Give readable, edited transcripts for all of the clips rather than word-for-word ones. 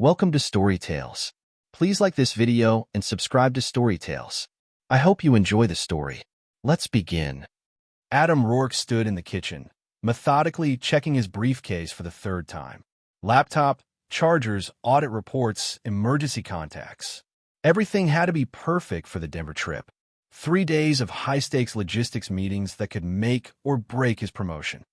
Welcome to Story Tales. Please like this video and subscribe to Story Tales. I hope you enjoy the story. Let's begin. Adam Rourke stood in the kitchen, methodically checking his briefcase for the third time. Laptop, chargers, audit reports, emergency contacts. Everything had to be perfect for the Denver trip. 3 days of high-stakes logistics meetings that could make or break his promotion.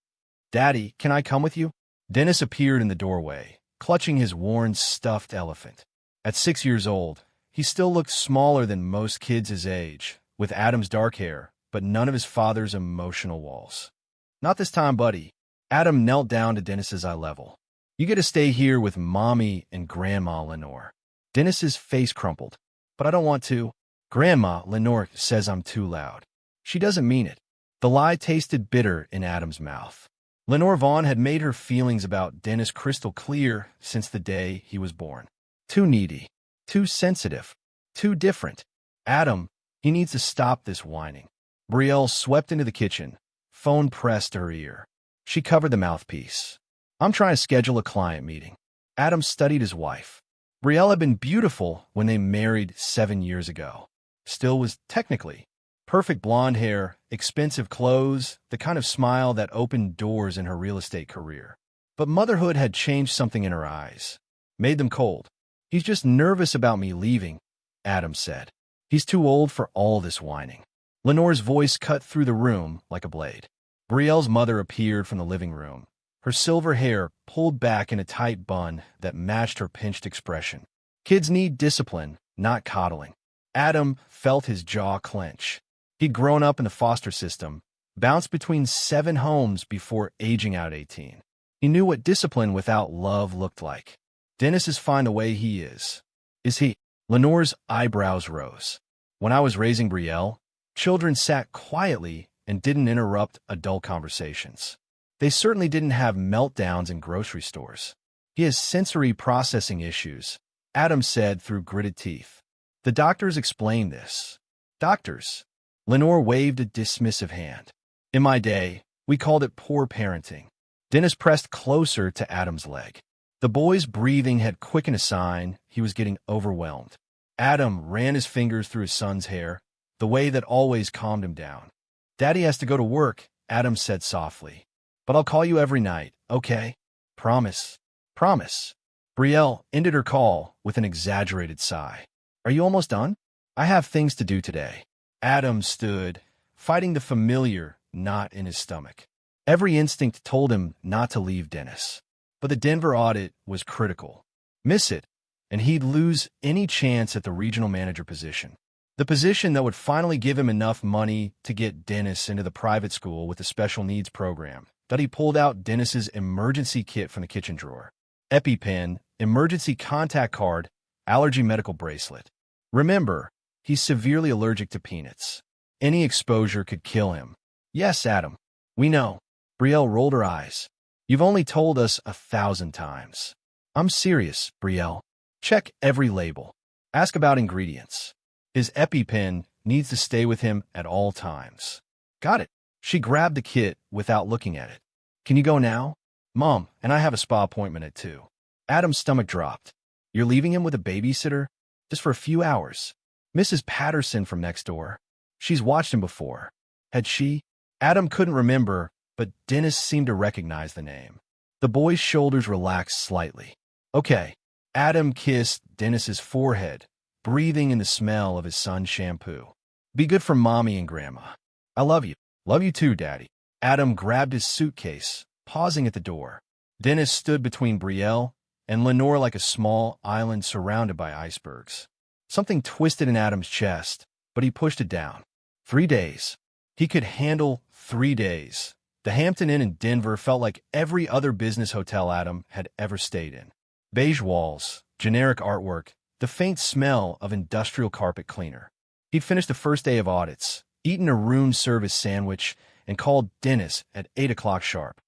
"Daddy, can I come with you?" Dennis appeared in the doorway, clutching his worn stuffed elephant. At 6 years old, he still looked smaller than most kids his age, with Adam's dark hair, but none of his father's emotional walls. "Not this time, buddy." Adam knelt down to Dennis's eye level. "You get to stay here with Mommy and Grandma Lenore." Dennis's face crumpled. "But I don't want to. Grandma Lenore says I'm too loud." She doesn't mean it. The lie tasted bitter in Adam's mouth. Lenore Vaughn had made her feelings about Dennis crystal clear since the day he was born. Too needy, too sensitive, too different. Adam, he needs to stop this whining. Brielle swept into the kitchen, phone pressed to her ear. She covered the mouthpiece. "I'm trying to schedule a client meeting." Adam studied his wife. Brielle had been beautiful when they married 7 years ago. Still was technically. Perfect blonde hair, expensive clothes, the kind of smile that opened doors in her real estate career. But motherhood had changed something in her eyes, made them cold. "He's just nervous about me leaving," Adam said. "He's too old for all this whining." Lenore's voice cut through the room like a blade. Brielle's mother appeared from the living room, her silver hair pulled back in a tight bun that matched her pinched expression. "Kids need discipline, not coddling." Adam felt his jaw clench. He'd grown up in the foster system, bounced between 7 homes before aging out 18. He knew what discipline without love looked like. "Dennis is fine the way he is." "Is he?" Lenore's eyebrows rose. "When I was raising Brielle, children sat quietly and didn't interrupt adult conversations. They certainly didn't have meltdowns in grocery stores. He has sensory processing issues," Adam said through gritted teeth. "The doctors explained this." "Doctors?" Lenore waved a dismissive hand. "In my day, we called it poor parenting." Dennis pressed closer to Adam's leg. The boy's breathing had quickened a sign he was getting overwhelmed. Adam ran his fingers through his son's hair, the way that always calmed him down. "Daddy has to go to work," Adam said softly. "But I'll call you every night, okay? Promise." "Promise." Brielle ended her call with an exaggerated sigh. "Are you almost done?" "I have things to do today." Adam stood, fighting the familiar knot in his stomach. Every instinct told him not to leave Dennis. But the Denver audit was critical. Miss it, and he'd lose any chance at the regional manager position. The position that would finally give him enough money to get Dennis into the private school with the special needs program. That he pulled out Dennis's emergency kit from the kitchen drawer. EpiPen, emergency contact card, allergy medical bracelet. "Remember, he's severely allergic to peanuts. Any exposure could kill him." "Yes, Adam. We know." Brielle rolled her eyes. "You've only told us 1,000 times." "I'm serious, Brielle. Check every label. Ask about ingredients. His EpiPen needs to stay with him at all times." "Got it." She grabbed the kit without looking at it. "Can you go now?" "Mom, and I have a spa appointment at 2. Adam's stomach dropped. "You're leaving him with a babysitter? Just for a few hours?" "Mrs. Patterson from next door. She's watched him before." Had she? Adam couldn't remember, but Dennis seemed to recognize the name. The boy's shoulders relaxed slightly. "Okay." Adam kissed Dennis's forehead, breathing in the smell of his son's shampoo. "Be good for Mommy and Grandma." "I love you." "Love you too, Daddy." Adam grabbed his suitcase, pausing at the door. Dennis stood between Brielle and Lenore like a small island surrounded by icebergs. Something twisted in Adam's chest, but he pushed it down. 3 days. He could handle 3 days. The Hampton Inn in Denver felt like every other business hotel Adam had ever stayed in. Beige walls, generic artwork, the faint smell of industrial carpet cleaner. He'd finished the first day of audits, eaten a room service sandwich, and called Dennis at 8 o'clock sharp.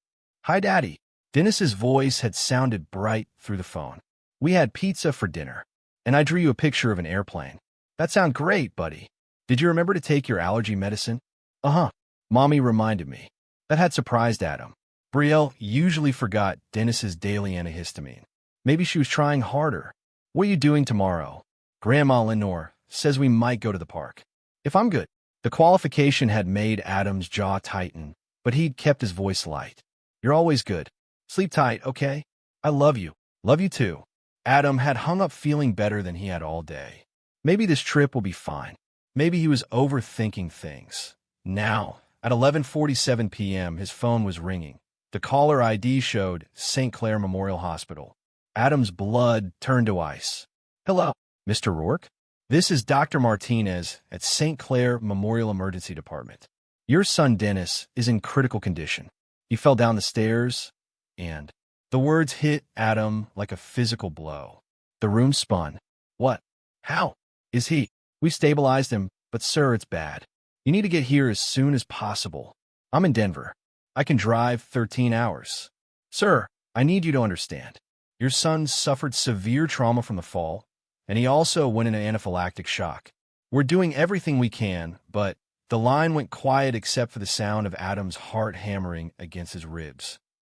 "Hi, Daddy." Dennis's voice had sounded bright through the phone. "We had pizza for dinner, and I drew you a picture of an airplane." "That sounds great, buddy. Did you remember to take your allergy medicine?" "Uh-huh. Mommy reminded me." That had surprised Adam. Brielle usually forgot Dennis's daily antihistamine. Maybe she was trying harder. What are you doing tomorrow? Grandma Lenore says we might go to the park. If I'm good. The qualification had made Adam's jaw tighten, but he'd kept his voice light. You're always good. Sleep tight, okay? I love you. Love you too. Adam had hung up feeling better than he had all day. Maybe this trip will be fine. Maybe he was overthinking things. Now, at 11:47 p.m., his phone was ringing. The caller ID showed St. Clair Memorial Hospital. Adam's blood turned to ice. Hello, Mr. Rourke? This is Dr. Martinez at St. Clair Memorial Emergency Department. Your son Dennis is in critical condition. He fell down the stairs, and the words hit Adam like a physical blow. The room spun. What? How? Is he? We stabilized him, but sir, it's bad. You need to get here as soon as possible. I'm in Denver. I can drive 13 hours. Sir, I need you to understand. Your son suffered severe trauma from the fall, and he also went into anaphylactic shock. We're doing everything we can, but the line went quiet except for the sound of Adam's heart hammering against his ribs.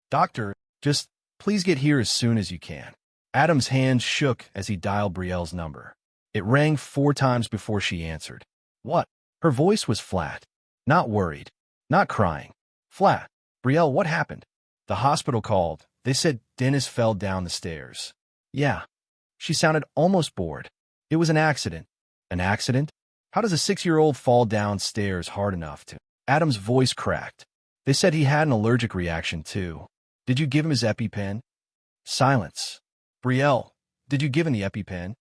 Doctor, just please get here as soon as you can. Adam's hands shook as he dialed Brielle's number. It rang 4 times before she answered. What? Her voice was flat. Not worried. Not crying. Flat. Brielle, what happened? The hospital called. They said Dennis fell down the stairs. Yeah. She sounded almost bored. It was an accident. An accident? How does a 6-year-old fall downstairs hard enough to? Adam's voice cracked. They said he had an allergic reaction too. Did you give him his EpiPen? Silence. Brielle, did you give him the EpiPen?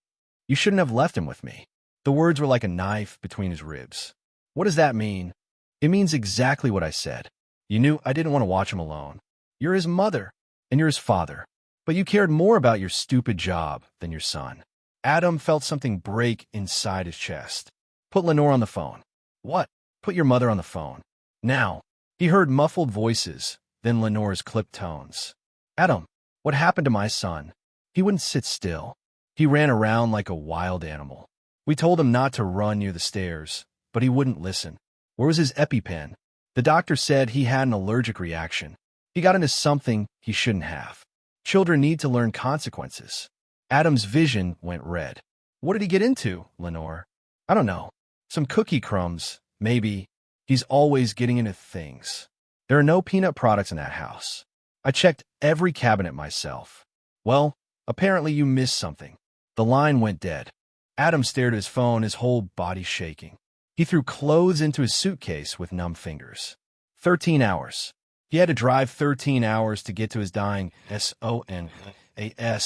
You shouldn't have left him with me. The words were like a knife between his ribs. What does that mean? It means exactly what I said. You knew I didn't want to watch him alone. You're his mother, and you're his father. But you cared more about your stupid job than your son. Adam felt something break inside his chest. Put Lenore on the phone. What? Put your mother on the phone. Now. He heard muffled voices, then Lenore's clipped tones. Adam, what happened to my son? He wouldn't sit still. He ran around like a wild animal. We told him not to run near the stairs, but he wouldn't listen. Where was his EpiPen? The doctor said he had an allergic reaction. He got into something he shouldn't have. Children need to learn consequences. Adam's vision went red. What did he get into, Lenore? I don't know. Some cookie crumbs, maybe. He's always getting into things. There are no peanut products in that house. I checked every cabinet myself. Well, apparently you missed something. The line went dead. Adam stared at his phone, his whole body shaking. He threw clothes into his suitcase with numb fingers. 13 hours. He had to drive 13 hours to get to his dying SONAS.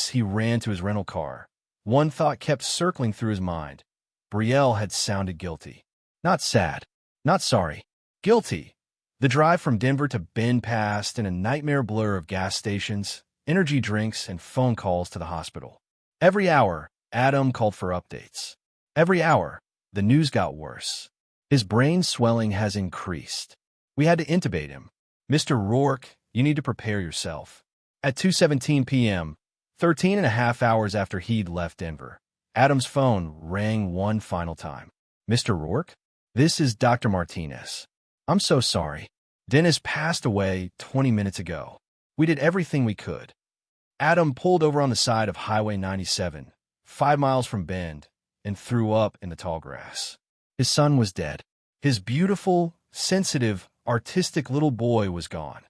He ran to his rental car. One thought kept circling through his mind. Brielle had sounded guilty. Not sad. Not sorry. Guilty. The drive from Denver to Bend passed in a nightmare blur of gas stations, energy drinks, and phone calls to the hospital. Every hour, Adam called for updates. Every hour, the news got worse. His brain swelling has increased. We had to intubate him. Mr. Rourke, you need to prepare yourself. At 2:17 p.m., 13 and a half hours after he'd left Denver, Adam's phone rang one final time. Mr. Rourke? This is Dr. Martinez. I'm so sorry. Dennis passed away 20 minutes ago. We did everything we could. Adam pulled over on the side of Highway 97, 5 miles from Bend, and threw up in the tall grass. His son was dead. His beautiful, sensitive, artistic little boy was gone.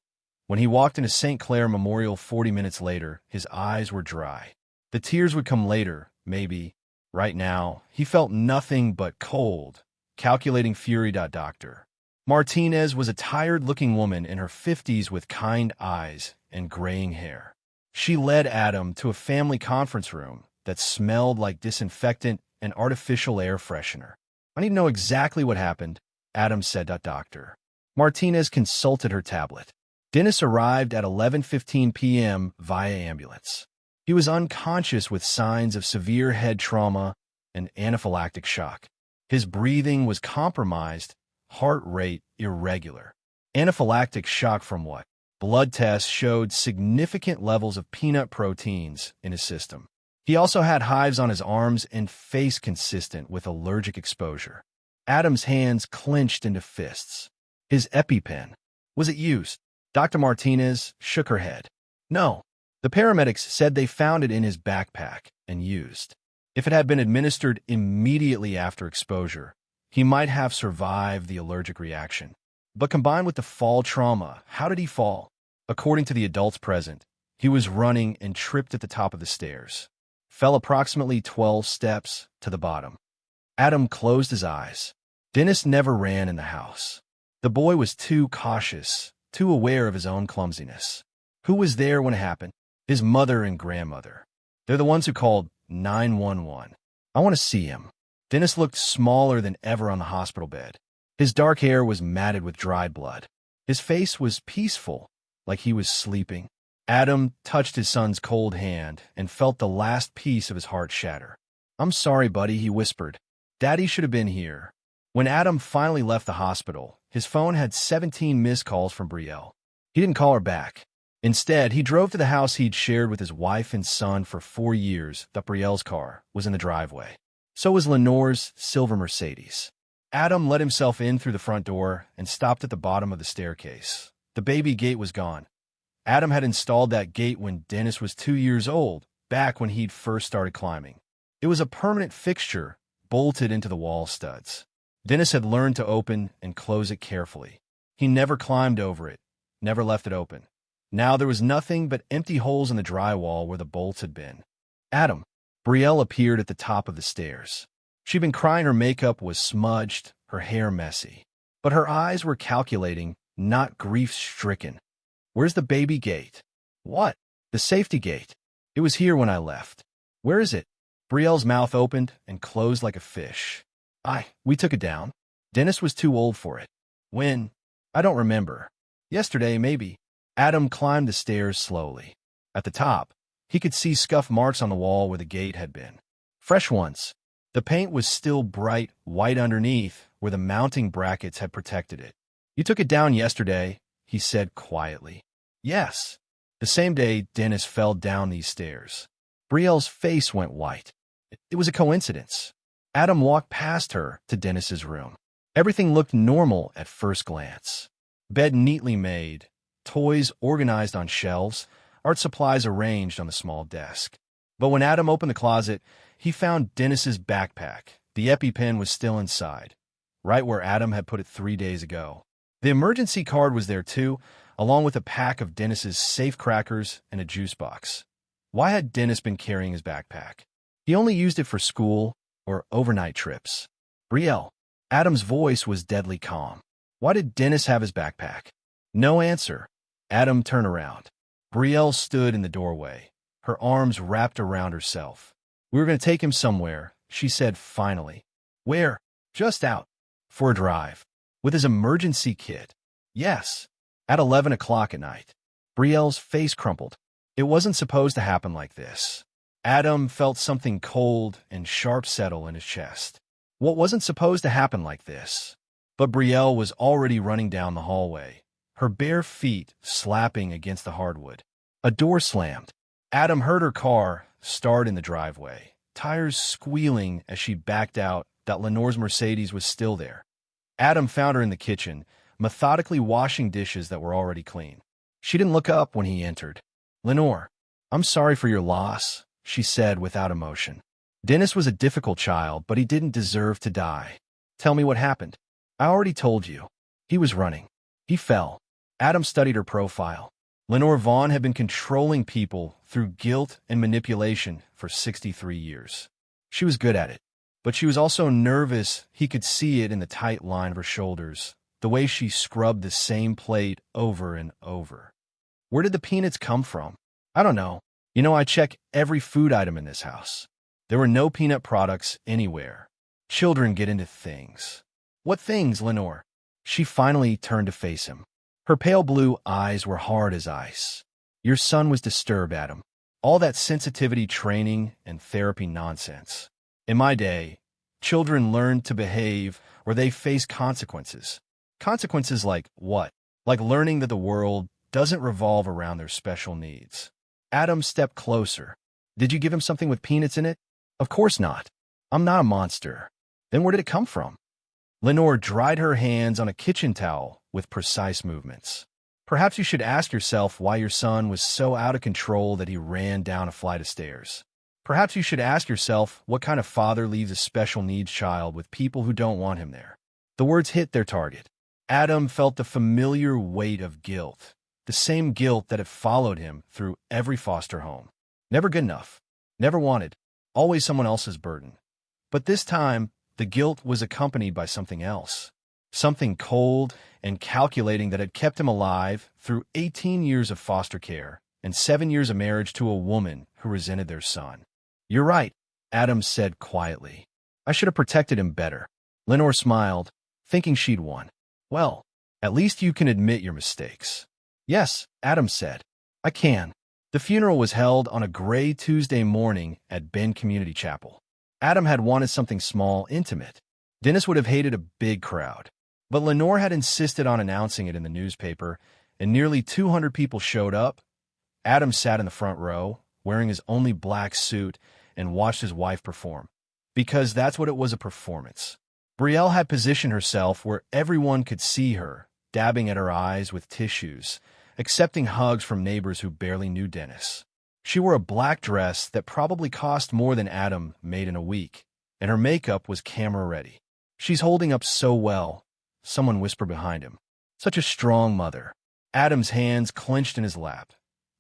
When he walked into St. Clair Memorial 40 minutes later, his eyes were dry. The tears would come later, maybe. Right now, he felt nothing but cold, calculating fury. Doctor Martinez was a tired-looking woman in her 50s with kind eyes and graying hair. She led Adam to a family conference room that smelled like disinfectant and artificial air freshener. I need to know exactly what happened, Adam said. Doctor Martinez consulted her tablet. Dennis arrived at 11:15 p.m. via ambulance. He was unconscious with signs of severe head trauma and anaphylactic shock. His breathing was compromised, heart rate irregular. Anaphylactic shock from what? Blood tests showed significant levels of peanut proteins in his system. He also had hives on his arms and face consistent with allergic exposure. Adam's hands clenched into fists. His EpiPen. Was it used? Dr. Martinez shook her head. No. The paramedics said they found it in his backpack and used. If it had been administered immediately after exposure, he might have survived the allergic reaction. But combined with the fall trauma, how did he fall? According to the adults present, he was running and tripped at the top of the stairs. Fell approximately 12 steps to the bottom. Adam closed his eyes. Dennis never ran in the house. The boy was too cautious, too aware of his own clumsiness. Who was there when it happened? His mother and grandmother. They're the ones who called 911. I want to see him. Dennis looked smaller than ever on the hospital bed. His dark hair was matted with dried blood. His face was peaceful, like he was sleeping. Adam touched his son's cold hand and felt the last piece of his heart shatter. "I'm sorry, buddy," he whispered. "Daddy should have been here." When Adam finally left the hospital, his phone had 17 missed calls from Brielle. He didn't call her back. Instead, he drove to the house he'd shared with his wife and son for 4 years. That Brielle's car was in the driveway. So was Lenore's silver Mercedes. Adam let himself in through the front door and stopped at the bottom of the staircase. The baby gate was gone. Adam had installed that gate when Dennis was 2 years old, back when he'd first started climbing. It was a permanent fixture, bolted into the wall studs. Dennis had learned to open and close it carefully. He never climbed over it, never left it open. Now there was nothing but empty holes in the drywall where the bolts had been. "Adam." Brielle appeared at the top of the stairs. She'd been crying. Her makeup was smudged, her hair messy. But her eyes were calculating, not grief-stricken. "Where's the baby gate?" "What?" "The safety gate. It was here when I left." "Where is it?" Brielle's mouth opened and closed like a fish. We took it down. Dennis was too old for it." "When?" "I don't remember. Yesterday, maybe." Adam climbed the stairs slowly. At the top, he could see scuff marks on the wall where the gate had been. Fresh ones. The paint was still bright white underneath where the mounting brackets had protected it. "You took it down yesterday," he said quietly. "Yes." The same day Dennis fell down these stairs. Brielle's face went white. It was a coincidence. Adam walked past her to Dennis's room. Everything looked normal at first glance. Bed neatly made, toys organized on shelves, art supplies arranged on the small desk. But when Adam opened the closet, he found Dennis's backpack. The EpiPen was still inside, right where Adam had put it 3 days ago. The emergency card was there too, along with a pack of Dennis's safe crackers and a juice box. Why had Dennis been carrying his backpack? He only used it for school or overnight trips. "Brielle." Adam's voice was deadly calm. "Why did Dennis have his backpack?" No answer. Adam turned around. Brielle stood in the doorway, her arms wrapped around herself. "We were going to take him somewhere," she said finally. "Where?" "Just out. For a drive." "With his emergency kit?" "Yes." At 11 o'clock at night. Brielle's face crumpled. It wasn't supposed to happen like this. Adam felt something cold and sharp settle in his chest. What wasn't supposed to happen like this? But Brielle was already running down the hallway, her bare feet slapping against the hardwood. A door slammed. Adam heard her car start in the driveway, tires squealing as she backed out. That Lenore's Mercedes was still there. Adam found her in the kitchen, methodically washing dishes that were already clean. She didn't look up when he entered. "Lenore, I'm sorry for your loss," she said without emotion. "Dennis was a difficult child, but he didn't deserve to die." "Tell me what happened." "I already told you. He was running. He fell." Adam studied her profile. Lenore Vaughn had been controlling people through guilt and manipulation for 63 years. She was good at it, but she was also nervous. He could see it in the tight line of her shoulders, the way she scrubbed the same plate over and over. "Where did the peanuts come from?" "I don't know. I check every food item in this house. There were no peanut products anywhere. Children get into things." "What things, Lenore?" She finally turned to face him. Her pale blue eyes were hard as ice. "Your son was disturbed, Adam. All that sensitivity training and therapy nonsense. In my day, children learned to behave or they face consequences. Consequences like what? Like learning that the world doesn't revolve around their special needs." Adam stepped closer. "Did you give him something with peanuts in it?" "Of course not. I'm not a monster." "Then where did it come from?" Lenore dried her hands on a kitchen towel with precise movements. Perhaps you should ask yourself why your son was so out of control that he ran down a flight of stairs. Perhaps you should ask yourself what kind of father leaves a special needs child with people who don't want him there. The words hit their target. Adam felt the familiar weight of guilt, the same guilt that had followed him through every foster home. Never good enough, never wanted, always someone else's burden. But this time, the guilt was accompanied by something else. Something cold and calculating that had kept him alive through 18 years of foster care and 7 years of marriage to a woman who resented their son. "You're right," Adam said quietly. "I should have protected him better." Lenore smiled, thinking she'd won. "Well, at least you can admit your mistakes." "Yes," Adam said. "I can." The funeral was held on a gray Tuesday morning at Bend Community Chapel. Adam had wanted something small, intimate. Dennis would have hated a big crowd. But Lenore had insisted on announcing it in the newspaper, and nearly 200 people showed up. Adam sat in the front row, wearing his only black suit, and watched his wife perform. Because that's what it was, a performance. Brielle had positioned herself where everyone could see her, dabbing at her eyes with tissues, accepting hugs from neighbors who barely knew Dennis. She wore a black dress that probably cost more than Adam made in a week, and her makeup was camera-ready. "She's holding up so well," someone whispered behind him. "Such a strong mother." Adam's hands clenched in his lap.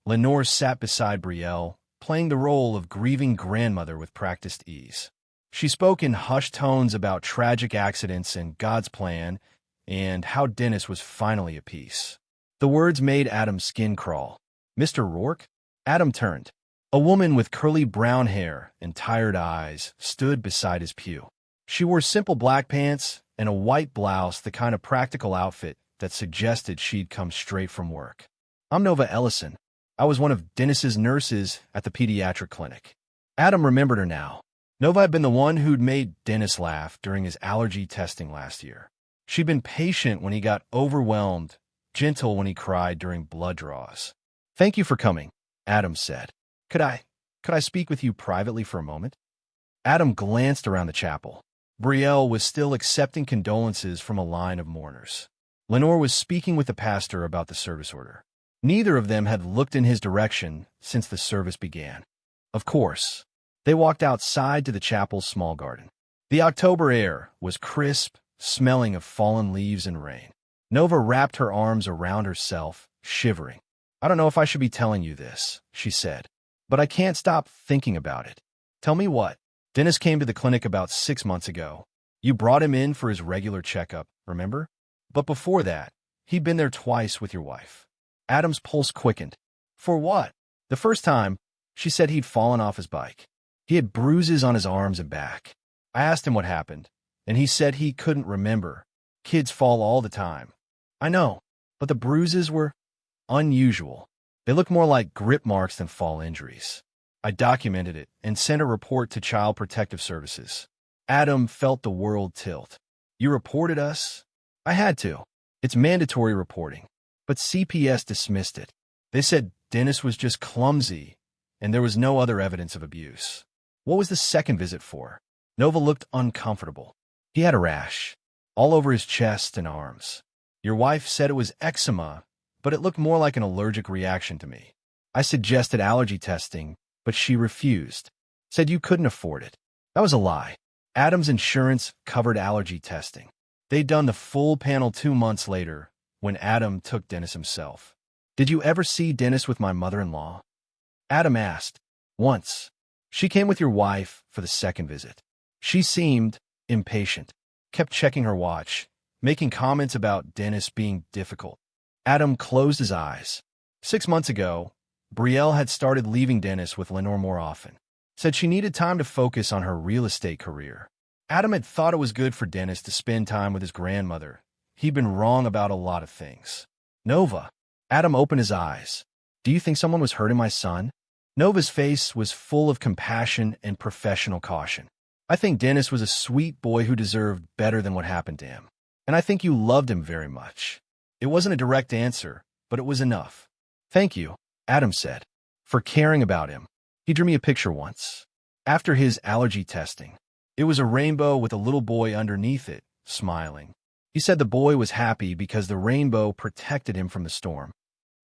Lenore sat beside Brielle, playing the role of grieving grandmother with practiced ease. She spoke in hushed tones about tragic accidents and God's plan, and how Dennis was finally at peace. The words made Adam's skin crawl. "Mr. Rourke?" Adam turned. A woman with curly brown hair and tired eyes stood beside his pew. She wore simple black pants and a white blouse, the kind of practical outfit that suggested she'd come straight from work. "I'm Nova Ellison. I was one of Dennis's nurses at the pediatric clinic." Adam remembered her now. Nova had been the one who'd made Dennis laugh during his allergy testing last year. She'd been patient when he got overwhelmed, gentle when he cried during blood draws. "Thank you for coming," Adam said. Could I speak with you privately for a moment?" Adam glanced around the chapel. Brielle was still accepting condolences from a line of mourners. Lenore was speaking with the pastor about the service order. Neither of them had looked in his direction since the service began. Of course, they walked outside to the chapel's small garden. The October air was crisp, smelling of fallen leaves and rain. Nova wrapped her arms around herself, shivering. "I don't know if I should be telling you this," she said, "but I can't stop thinking about it." "Tell me what?" "Dennis came to the clinic about 6 months ago. You brought him in for his regular checkup, remember? But before that, he'd been there twice with your wife." Adam's pulse quickened. "For what?" "The first time, she said he'd fallen off his bike. He had bruises on his arms and back. I asked him what happened, and he said he couldn't remember. Kids fall all the time." "I know, but the bruises were unusual. They looked more like grip marks than fall injuries. I documented it and sent a report to Child Protective Services." Adam felt the world tilt. "You reported us?" "I had to. It's mandatory reporting. But CPS dismissed it. They said Dennis was just clumsy, and there was no other evidence of abuse." "What was the second visit for?" Nova looked uncomfortable. "He had a rash, all over his chest and arms. Your wife said it was eczema, but it looked more like an allergic reaction to me. I suggested allergy testing, but she refused. Said you couldn't afford it." That was a lie. Adam's insurance covered allergy testing. They'd done the full panel 2 months later, when Adam took Dennis himself. "Did you ever see Dennis with my mother-in-law?" Adam asked. "Once. She came with your wife for the second visit. She seemed impatient, kept checking her watch, making comments about Dennis being difficult." Adam closed his eyes. 6 months ago, Brielle had started leaving Dennis with Lenore more often. Said she needed time to focus on her real estate career. Adam had thought it was good for Dennis to spend time with his grandmother. He'd been wrong about a lot of things. "Nova." Adam opened his eyes. "Do you think someone was hurting my son?" Nova's face was full of compassion and professional caution. "I think Dennis was a sweet boy who deserved better than what happened to him. And I think you loved him very much." It wasn't a direct answer, but it was enough. "Thank you," Adam said, "for caring about him. He drew me a picture once. After his allergy testing. It was a rainbow with a little boy underneath it, smiling. He said the boy was happy because the rainbow protected him from the storm."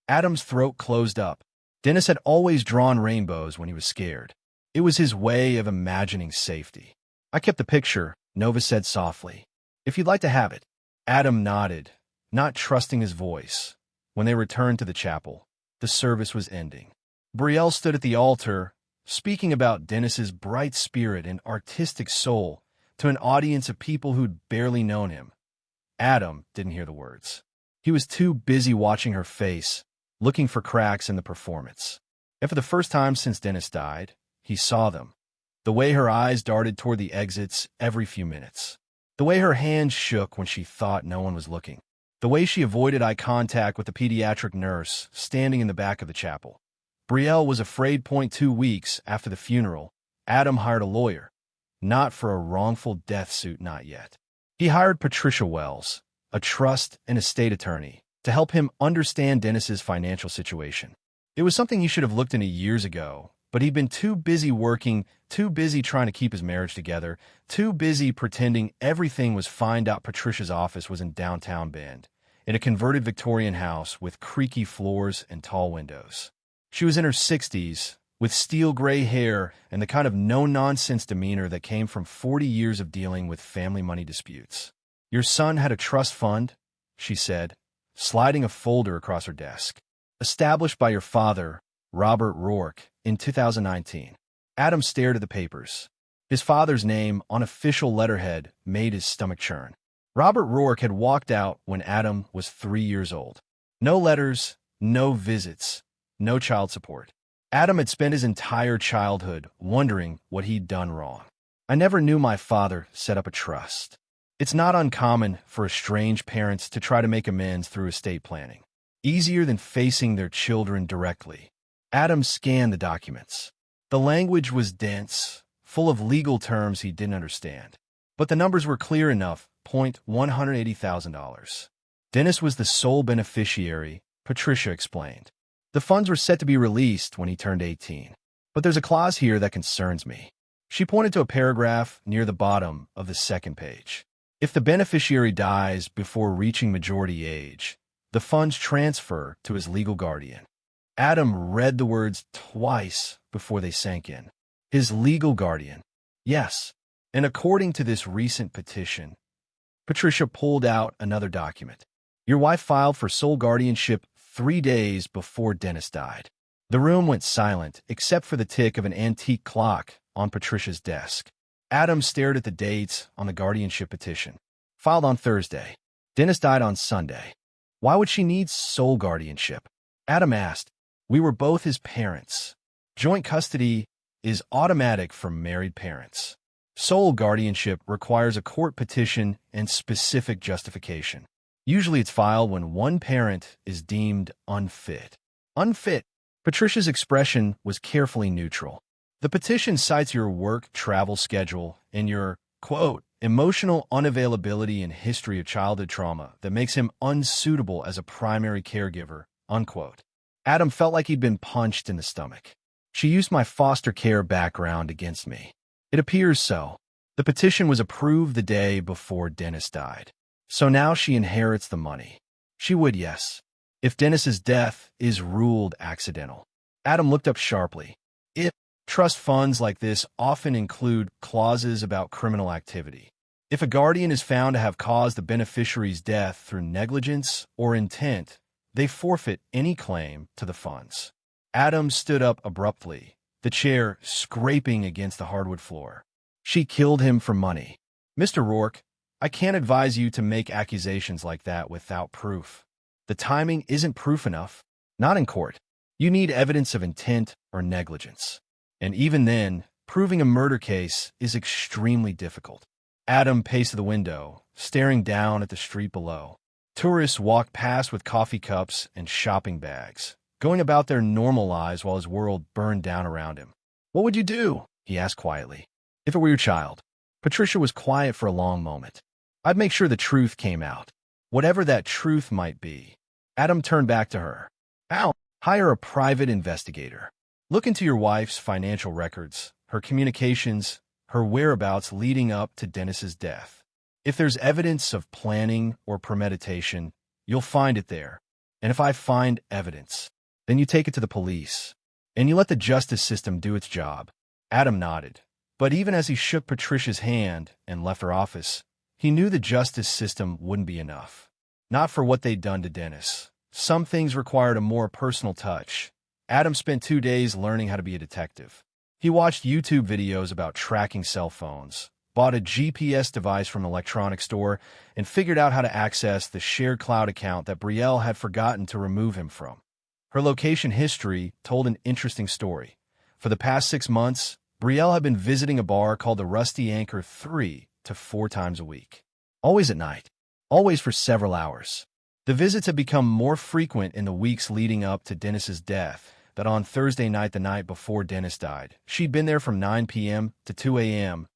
Adam's throat closed up. Dennis had always drawn rainbows when he was scared. It was his way of imagining safety. I kept the picture, Nova said softly. If you'd like to have it. Adam nodded, not trusting his voice. When they returned to the chapel, the service was ending. Brielle stood at the altar, speaking about Dennis's bright spirit and artistic soul to an audience of people who'd barely known him. Adam didn't hear the words. He was too busy watching her face, looking for cracks in the performance. And for the first time since Dennis died, he saw them. The way her eyes darted toward the exits every few minutes. The way her hands shook when she thought no one was looking. The way she avoided eye contact with the pediatric nurse standing in the back of the chapel. Brielle was afraid. 2 weeks after the funeral, Adam hired a lawyer. Not for a wrongful death suit, not yet. He hired Patricia Wells, a trust and estate attorney, to help him understand Dennis's financial situation. It was something he should have looked into years ago, but he'd been too busy working, too busy trying to keep his marriage together, too busy pretending everything was fine. Patricia's office was in downtown Bend, in a converted Victorian house with creaky floors and tall windows. She was in her 60s, with steel gray hair and the kind of no-nonsense demeanor that came from 40 years of dealing with family money disputes. "Your son had a trust fund," she said, sliding a folder across her desk. "Established by your father, Robert Rourke, in 2019. Adam stared at the papers. His father's name on official letterhead made his stomach churn. Robert Rourke had walked out when Adam was 3 years old. No letters, no visits, no child support. Adam had spent his entire childhood wondering what he'd done wrong. "I never knew my father set up a trust. It's not uncommon for estranged parents to try to make amends through estate planning. Easier than facing their children directly." Adam scanned the documents. The language was dense, full of legal terms he didn't understand. But the numbers were clear enough. $180,000. Dennis was the sole beneficiary, Patricia explained. The funds were set to be released when he turned 18. But there's a clause here that concerns me. She pointed to a paragraph near the bottom of the second page. If the beneficiary dies before reaching majority age, the funds transfer to his legal guardian. Adam read the words twice before they sank in. His legal guardian. Yes. And according to this recent petition, Patricia pulled out another document. Your wife filed for sole guardianship 3 days before Dennis died. The room went silent, except for the tick of an antique clock on Patricia's desk. Adam stared at the dates on the guardianship petition. Filed on Thursday. Dennis died on Sunday. Why would she need sole guardianship? Adam asked. We were both his parents. Joint custody is automatic for married parents. Sole guardianship requires a court petition and specific justification. Usually it's filed when one parent is deemed unfit. Unfit. Patricia's expression was carefully neutral. The petition cites your work travel schedule and your, quote, emotional unavailability and history of childhood trauma that makes him unsuitable as a primary caregiver, unquote. Adam felt like he'd been punched in the stomach. She used my foster care background against me. It appears so. The petition was approved the day before Dennis died. So now she inherits the money. She would, yes, if Dennis's death is ruled accidental. Adam looked up sharply. Trust funds like this often include clauses about criminal activity. If a guardian is found to have caused the beneficiary's death through negligence or intent, they forfeit any claim to the funds. Adam stood up abruptly, the chair scraping against the hardwood floor. She killed him for money. Mr. Rourke, I can't advise you to make accusations like that without proof. The timing isn't proof enough. Not in court. You need evidence of intent or negligence. And even then, proving a murder case is extremely difficult. Adam paced to the window, staring down at the street below. Tourists walked past with coffee cups and shopping bags, going about their normal lives while his world burned down around him. What would you do? He asked quietly. If it were your child. Patricia was quiet for a long moment. I'd make sure the truth came out. Whatever that truth might be. Adam turned back to her. Al, hire a private investigator. Look into your wife's financial records, her communications, her whereabouts leading up to Dennis's death. If there's evidence of planning or premeditation, you'll find it there. And if I find evidence, then you take it to the police. And you let the justice system do its job. Adam nodded. But even as he shook Patricia's hand and left her office, he knew the justice system wouldn't be enough. Not for what they'd done to Dennis. Some things required a more personal touch. Adam spent 2 days learning how to be a detective. He watched YouTube videos about tracking cell phones, bought a GPS device from an electronics store, and figured out how to access the shared cloud account that Brielle had forgotten to remove him from. Her location history told an interesting story. For the past 6 months, Brielle had been visiting a bar called the Rusty Anchor 3 to 4 times a week. Always at night. Always for several hours. The visits had become more frequent in the weeks leading up to Dennis's death, that on Thursday night, the night before Dennis died, she'd been there from 9 p.m. to 2 a.m.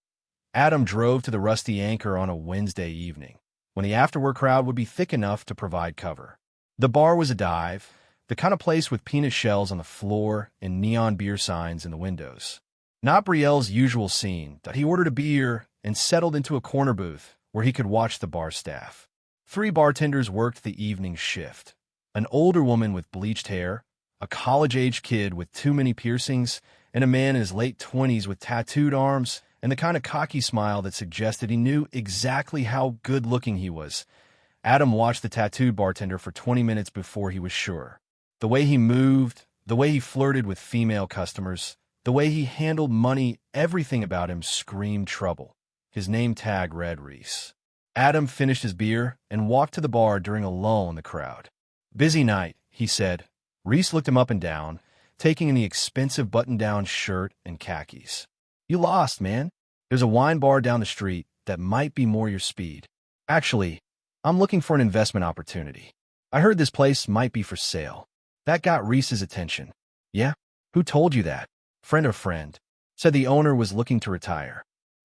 Adam drove to the Rusty Anchor on a Wednesday evening, when the after-work crowd would be thick enough to provide cover. The bar was a dive, the kind of place with peanut shells on the floor and neon beer signs in the windows. Not Brielle's usual scene, that he ordered a beer and settled into a corner booth where he could watch the bar staff. 3 bartenders worked the evening shift. An older woman with bleached hair, a college-age kid with too many piercings, and a man in his late 20s with tattooed arms and the kind of cocky smile that suggested he knew exactly how good-looking he was. Adam watched the tattooed bartender for 20 minutes before he was sure. The way he moved, the way he flirted with female customers, the way he handled money, everything about him screamed trouble. His name tag read Reese. Adam finished his beer and walked to the bar during a lull in the crowd. "Busy night," he said. Reese looked him up and down, taking in the expensive button-down shirt and khakis. "You lost, man. There's a wine bar down the street that might be more your speed. Actually, I'm looking for an investment opportunity. I heard this place might be for sale." That got Reese's attention. "Yeah? Who told you that?" "Friend or friend. Said the owner was looking to retire."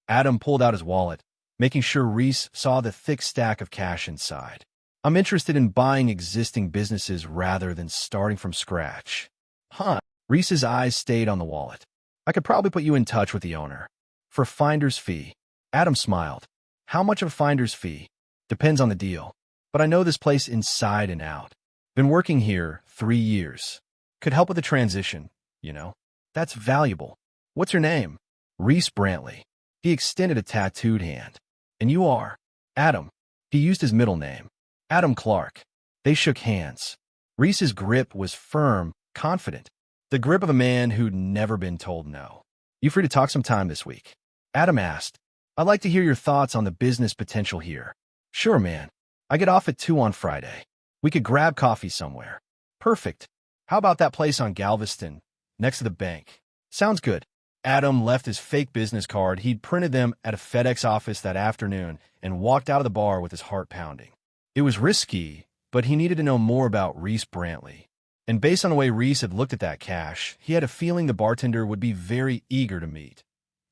Adam pulled out his wallet, making sure Reese saw the thick stack of cash inside. "I'm interested in buying existing businesses rather than starting from scratch." "Huh?" Reese's eyes stayed on the wallet. "I could probably put you in touch with the owner. For finder's fee." Adam smiled. "How much of a finder's fee?" "Depends on the deal. But I know this place inside and out. Been working here 3 years. Could help with the transition, you know. That's valuable. What's your name?" "Reese Brantley." He extended a tattooed hand. "And you are?" "Adam." He used his middle name. "Adam Clark." They shook hands. Reese's grip was firm, confident. The grip of a man who'd never been told no. "You free to talk sometime this week?" Adam asked. "I'd like to hear your thoughts on the business potential here." "Sure, man. I get off at 2 on Friday. We could grab coffee somewhere." "Perfect. How about that place on Galveston, next to the bank?" "Sounds good." Adam left his fake business card. He'd printed them at a FedEx office that afternoon and walked out of the bar with his heart pounding. It was risky, but he needed to know more about Reese Brantley. And based on the way Reese had looked at that cash, he had a feeling the bartender would be very eager to meet.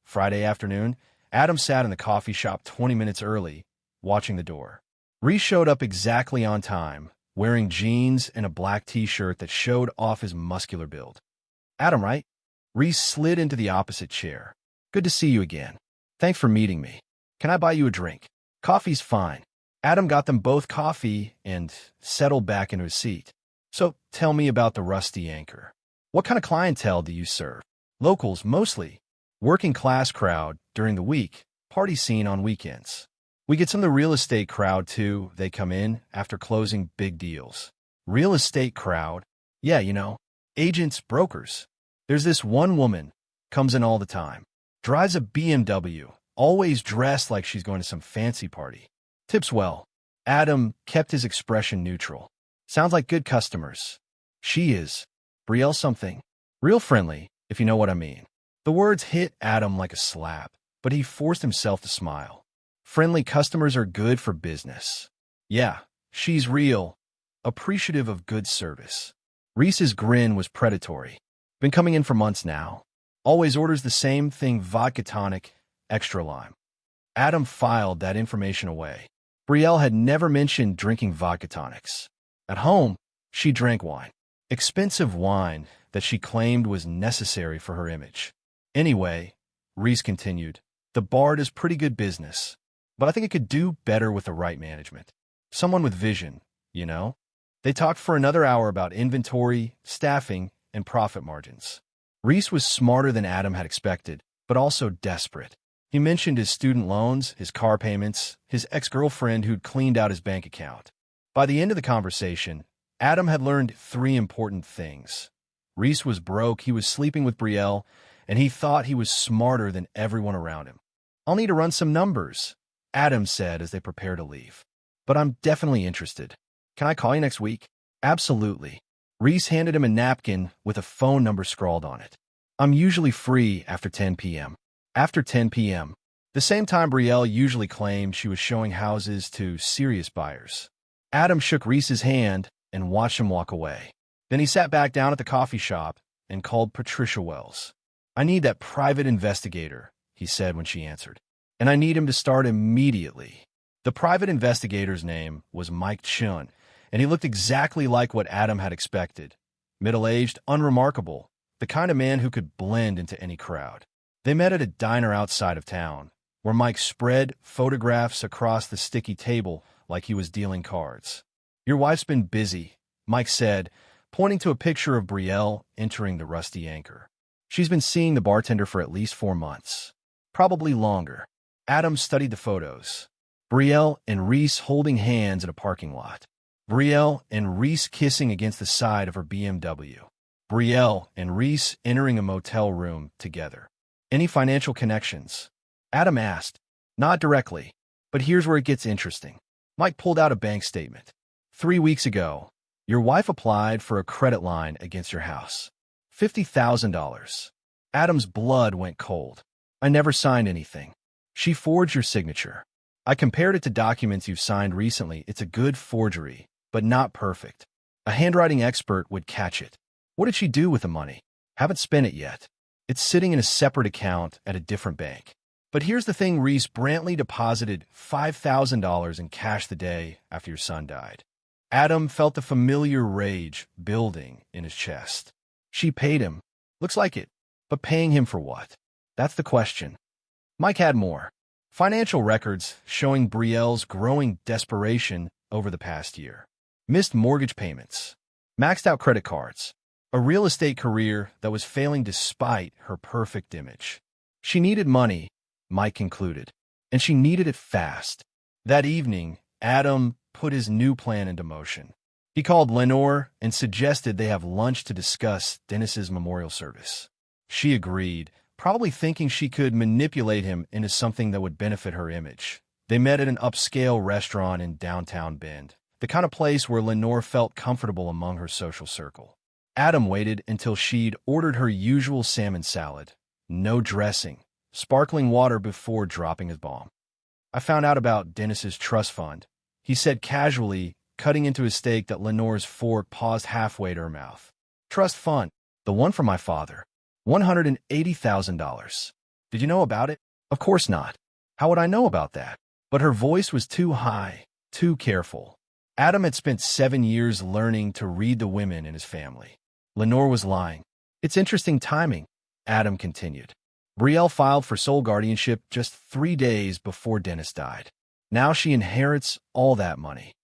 Friday afternoon, Adam sat in the coffee shop 20 minutes early, watching the door. Reese showed up exactly on time, wearing jeans and a black t-shirt that showed off his muscular build. "Adam, right?" Reese slid into the opposite chair. "Good to see you again. Thanks for meeting me. Can I buy you a drink?" "Coffee's fine." Adam got them both coffee and settled back into his seat. "So tell me about the Rusty Anchor. What kind of clientele do you serve?" "Locals, mostly. Working class crowd during the week, party scene on weekends. We get some of the real estate crowd too. They come in after closing big deals." "Real estate crowd?" "Yeah, you know, agents, brokers. There's this one woman, comes in all the time. Drives a BMW, always dressed like she's going to some fancy party. Tips well." Adam kept his expression neutral. "Sounds like good customers." "She is. Brielle something. Real friendly, if you know what I mean." The words hit Adam like a slap, but he forced himself to smile. "Friendly customers are good for business." "Yeah, she's real. Appreciative of good service." Reese's grin was predatory. "Been coming in for months now. Always orders the same thing, vodka tonic, extra lime." Adam filed that information away. Brielle had never mentioned drinking vodka tonics. At home, she drank wine. Expensive wine that she claimed was necessary for her image. "Anyway," Reese continued, "the bar does pretty good business, but I think it could do better with the right management. Someone with vision, you know? They talked for another hour about inventory, staffing, and profit margins. Reese was smarter than Adam had expected, but also desperate. He mentioned his student loans, his car payments, his ex-girlfriend who'd cleaned out his bank account. By the end of the conversation, Adam had learned 3 important things. Reese was broke, he was sleeping with Brielle, and he thought he was smarter than everyone around him. "I'll need to run some numbers," Adam said as they prepared to leave. "But I'm definitely interested. Can I call you next week?" "Absolutely." Reese handed him a napkin with a phone number scrawled on it. "I'm usually free after 10 p.m. After 10 p.m., the same time Brielle usually claimed she was showing houses to serious buyers. Adam shook Reese's hand and watched him walk away. Then he sat back down at the coffee shop and called Patricia Wells. "I need that private investigator," he said when she answered. "And I need him to start immediately." The private investigator's name was Mike Chun, and he looked exactly like what Adam had expected. Middle-aged, unremarkable, the kind of man who could blend into any crowd. They met at a diner outside of town, where Mike spread photographs across the sticky table like he was dealing cards. "Your wife's been busy," Mike said, pointing to a picture of Brielle entering the Rusty Anchor. "She's been seeing the bartender for at least 4 months. Probably longer." Adam studied the photos. Brielle and Reese holding hands in a parking lot. Brielle and Reese kissing against the side of her BMW. Brielle and Reese entering a motel room together. "Any financial connections?" Adam asked. "Not directly, but here's where it gets interesting." Mike pulled out a bank statement. 3 weeks ago, your wife applied for a credit line against your house. $50,000. Adam's blood went cold. "I never signed anything." "She forged your signature. I compared it to documents you've signed recently. It's a good forgery, but not perfect. A handwriting expert would catch it." "What did she do with the money?" "Haven't spent it yet. It's sitting in a separate account at a different bank." But here's the thing, Reese Brantley deposited $5,000 in cash the day after your son died. Adam felt the familiar rage building in his chest. She paid him. Looks like it. But paying him for what? That's the question. Mike had more. Financial records showing Brielle's growing desperation over the past year. Missed mortgage payments. Maxed out credit cards. A real estate career that was failing despite her perfect image. She needed money, Mike concluded, and she needed it fast. That evening, Adam put his new plan into motion. He called Lenore and suggested they have lunch to discuss Dennis's memorial service. She agreed, probably thinking she could manipulate him into something that would benefit her image. They met at an upscale restaurant in downtown Bend, the kind of place where Lenore felt comfortable among her social circle. Adam waited until she'd ordered her usual salmon salad, no dressing, sparkling water before dropping his bomb. "I found out about Dennis's trust fund," he said casually, cutting into his steak that Lenore's fork paused halfway to her mouth. "Trust fund, the one from my father. $180,000. Did you know about it?" "Of course not. How would I know about that?" But her voice was too high, too careful. Adam had spent 7 years learning to read the women in his family. Lenore was lying. "It's interesting timing," Adam continued. Brielle filed for sole guardianship just 3 days before Dennis died. Now she inherits all that money.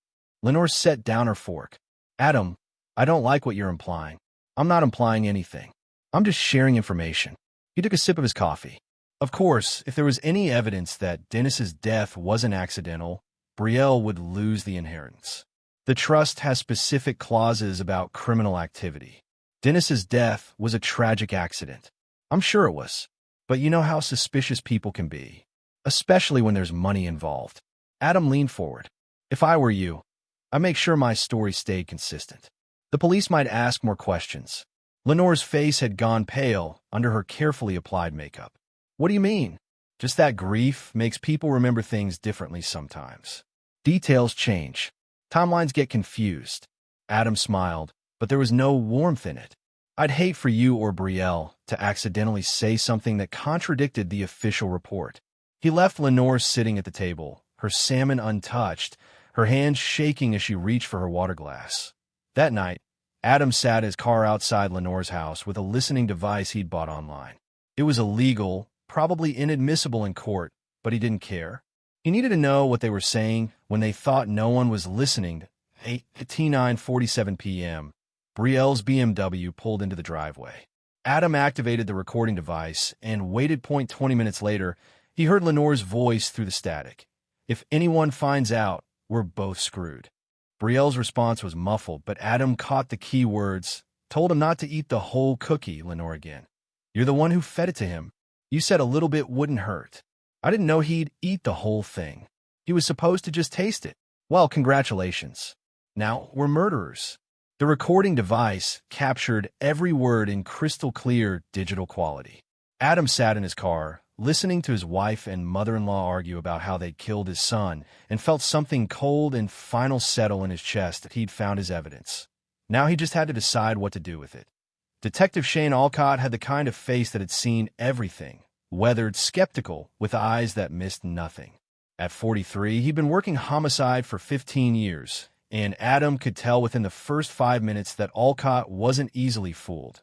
Lenore set down her fork. "Adam, I don't like what you're implying." "I'm not implying anything. I'm just sharing information." He took a sip of his coffee. Of course, if there was any evidence that Dennis's death wasn't accidental, Brielle would lose the inheritance. The trust has specific clauses about criminal activity. Dennis's death was a tragic accident. I'm sure it was. But you know how suspicious people can be, especially when there's money involved. Adam leaned forward. "If I were you, I'd make sure my story stayed consistent. The police might ask more questions." Lenore's face had gone pale under her carefully applied makeup. "What do you mean?" "Just that grief makes people remember things differently sometimes. Details change. Timelines get confused." Adam smiled, but there was no warmth in it. "I'd hate for you or Brielle to accidentally say something that contradicted the official report." He left Lenore sitting at the table, her salmon untouched, her hands shaking as she reached for her water glass. That night, Adam sat in his car outside Lenore's house with a listening device he'd bought online. It was illegal, probably inadmissible in court, but he didn't care. He needed to know what they were saying when they thought no one was listening, At 9:47 p.m., Brielle's BMW pulled into the driveway. Adam activated the recording device and waited. 20 minutes later, he heard Lenore's voice through the static. "If anyone finds out, we're both screwed." Brielle's response was muffled, but Adam caught the key words. "Told him not to eat the whole cookie," Lenore again. "You're the one who fed it to him. You said a little bit wouldn't hurt." "I didn't know he'd eat the whole thing. He was supposed to just taste it." "Well, congratulations. Now we're murderers." The recording device captured every word in crystal clear digital quality. Adam sat in his car, listening to his wife and mother-in-law argue about how they'd killed his son, and felt something cold and final settle in his chest that he'd found his evidence. Now he just had to decide what to do with it. Detective Shane Alcott had the kind of face that had seen everything, weathered, skeptical, with eyes that missed nothing. At 43, he'd been working homicide for 15 years, and Adam could tell within the first 5 minutes that Alcott wasn't easily fooled.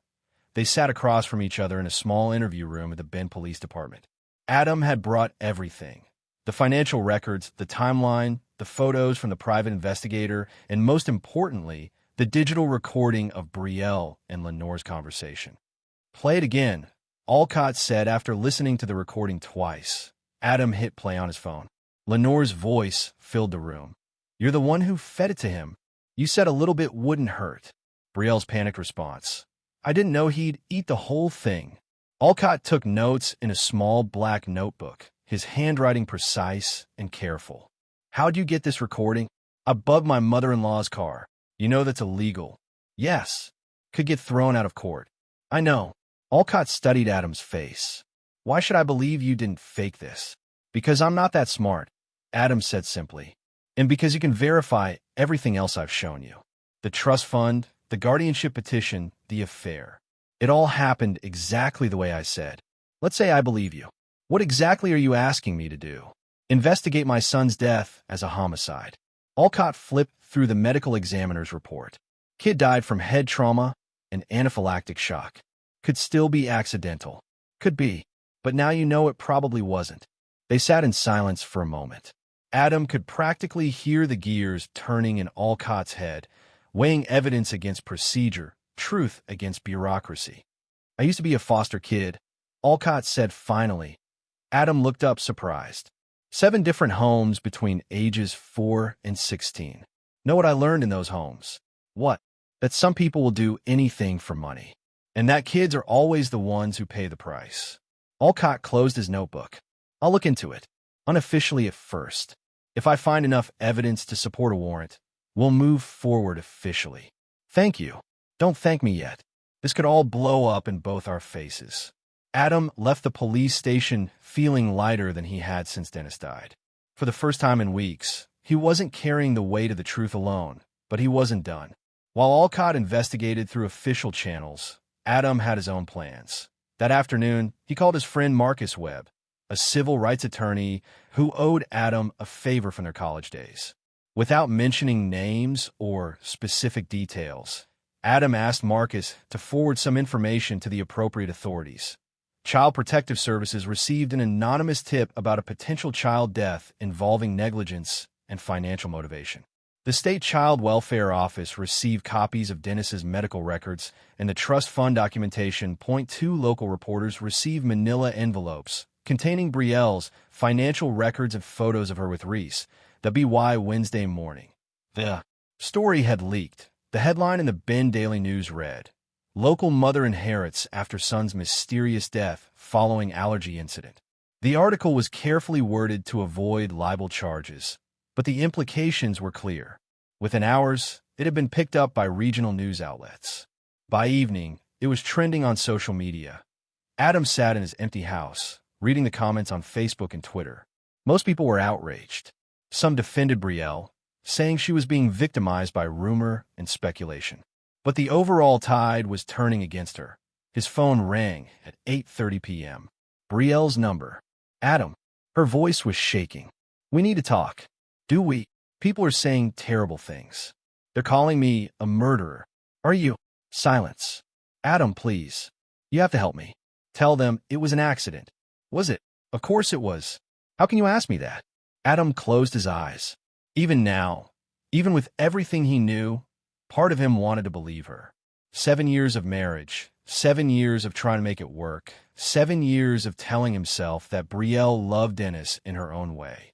They sat across from each other in a small interview room at the Bend Police Department. Adam had brought everything: the financial records, the timeline, the photos from the private investigator, and most importantly, the digital recording of Brielle and Lenore's conversation. "Play it again," Alcott said after listening to the recording twice. Adam hit play on his phone. Lenore's voice filled the room. "You're the one who fed it to him. You said a little bit wouldn't hurt." Brielle's panicked response: "I didn't know he'd eat the whole thing." Alcott took notes in a small black notebook, his handwriting precise and careful. "How'd you get this recording?" "I bugged my mother-in-law's car." "You know that's illegal." "Yes. Could get thrown out of court." "I know." Alcott studied Adam's face. "Why should I believe you didn't fake this?" "Because I'm not that smart," Adam said simply. "And because you can verify everything else I've shown you. The trust fund, the guardianship petition, the affair. It all happened exactly the way I said. Let's say I believe you. What exactly are you asking me to do?" "Investigate my son's death as a homicide." Alcott flipped through the medical examiner's report. "Kid died from head trauma and anaphylactic shock. Could still be accidental." "Could be. But now you know it probably wasn't." They sat in silence for a moment. Adam could practically hear the gears turning in Alcott's head, weighing evidence against procedure, truth against bureaucracy. "I used to be a foster kid," Alcott said finally. Adam looked up surprised. 7 different homes between ages 4 and 16. "Know what I learned in those homes?" "What?" "That some people will do anything for money. And that kids are always the ones who pay the price." Alcott closed his notebook. "I'll look into it. Unofficially at first. If I find enough evidence to support a warrant, we'll move forward officially." "Thank you." "Don't thank me yet. This could all blow up in both our faces." Adam left the police station feeling lighter than he had since Dennis died. For the first time in weeks, he wasn't carrying the weight of the truth alone, but he wasn't done. While Alcott investigated through official channels, Adam had his own plans. That afternoon, he called his friend Marcus Webb, a civil rights attorney who owed Adam a favor from their college days. Without mentioning names or specific details, Adam asked Marcus to forward some information to the appropriate authorities. Child Protective Services received an anonymous tip about a potential child death involving negligence and financial motivation. The State Child Welfare Office received copies of Dennis's medical records and the trust fund documentation. 2 local reporters received manila envelopes containing Brielle's financial records and photos of her with Reese. WY Wednesday morning. The story had leaked. The headline in the Bend Daily News read, "Local mother inherits after son's mysterious death following allergy incident." The article was carefully worded to avoid libel charges, but the implications were clear. Within hours, it had been picked up by regional news outlets. By evening, it was trending on social media. Adam sat in his empty house, reading the comments on Facebook and Twitter. Most people were outraged. Some defended Brielle, saying she was being victimized by rumor and speculation. But the overall tide was turning against her. His phone rang at 8:30 p.m. Brielle's number. "Adam." Her voice was shaking. "We need to talk." "Do we?" "People are saying terrible things. They're calling me a murderer." "Are you?" Silence. "Adam, please. You have to help me. Tell them it was an accident." "Was it?" "Of course it was. How can you ask me that?" Adam closed his eyes. Even now, Even with everything he knew, part of him wanted to believe her. 7 years of marriage, 7 years of trying to make it work, 7 years of telling himself that Brielle loved Dennis in her own way.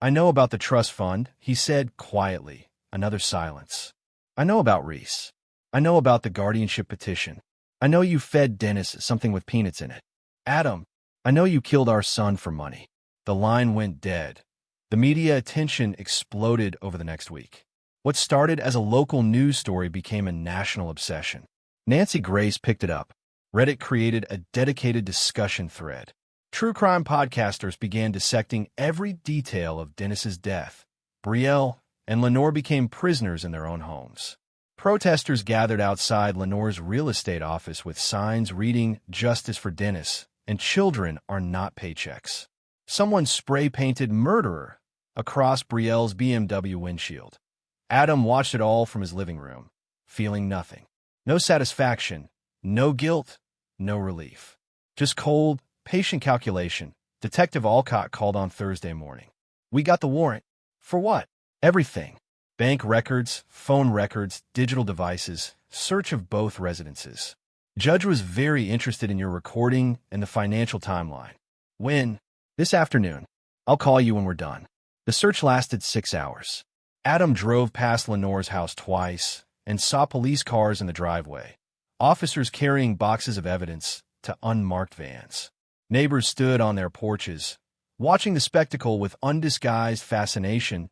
"I know about the trust fund," he said quietly. Another silence. "I know about Reese. I know about the guardianship petition. I know you fed Dennis something with peanuts in it. Adam, I know you killed our son for money." The line went dead. The media attention exploded over the next week. What started as a local news story became a national obsession. Nancy Grace picked it up. Reddit created a dedicated discussion thread. True crime podcasters began dissecting every detail of Dennis's death. Brielle and Lenore became prisoners in their own homes. Protesters gathered outside Lenore's real estate office with signs reading "Justice for Dennis" and "Children are not paychecks." Someone spray-painted "Murderer" across Brielle's BMW windshield. Adam watched it all from his living room, feeling nothing. No satisfaction, no guilt, no relief. Just cold, patient calculation. Detective Alcott called on Thursday morning. "We got the warrant." "For what?" "Everything. Bank records, phone records, digital devices, search of both residences. Judge was very interested in your recording and the financial timeline." "When?" "This afternoon. I'll call you when we're done." The search lasted 6 hours. Adam drove past Lenore's house twice and saw police cars in the driveway, officers carrying boxes of evidence to unmarked vans. Neighbors stood on their porches, watching the spectacle with undisguised fascination.